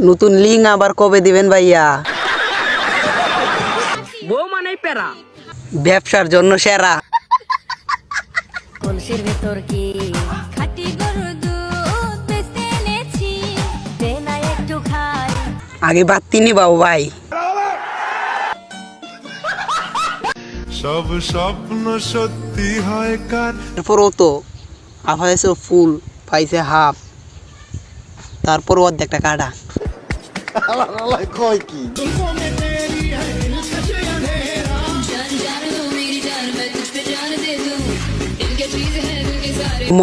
নতুন লিঙ্ক আবার কবে দিবেন ভাইয়া? বউ মানে প্যারা, ব্যবসার জন্য সেরা। কলসির ভেতর কি খাটি গরুর দুধ বেচতে এনেছি, দে না একটু খাই। আগে বাত্তি নিবাও ভাই। সব স্বপ্ন সত্যি হয় কার। এরপরও তো আফাইছে ফুল, পাইছে হাফ, তারপর অর্ধেকটা কাটা। কয় কি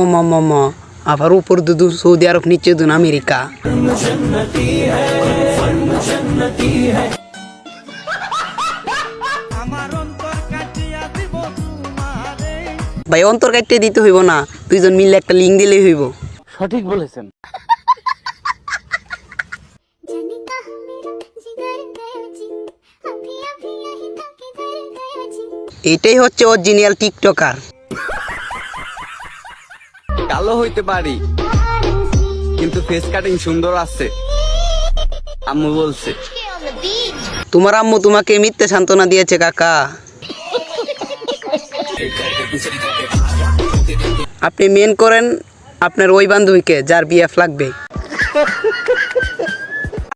মামা আবার উপর দুধু সৌদি আরব, নিচে দুন আমেরিকা। ভাই অন্তর কাটতে দিতে হইব না, দুইজন মিলে একটা লিঙ্ক দিলেই হইব। সঠিক বলেছেন। এটাই হচ্ছে অরিজিনাল টিকটকার। কালো হইতে পারি কিন্তু ফেস কাটিং সুন্দর আছে, আম্মু বলছে। তোমার আম্মু তোমাকে মিথ্যে সান্ত্বনা দিয়েছে কাকা। আপনি মেন করেন আপনার ওই বান্ধবীকে যার বিএফ লাগবে।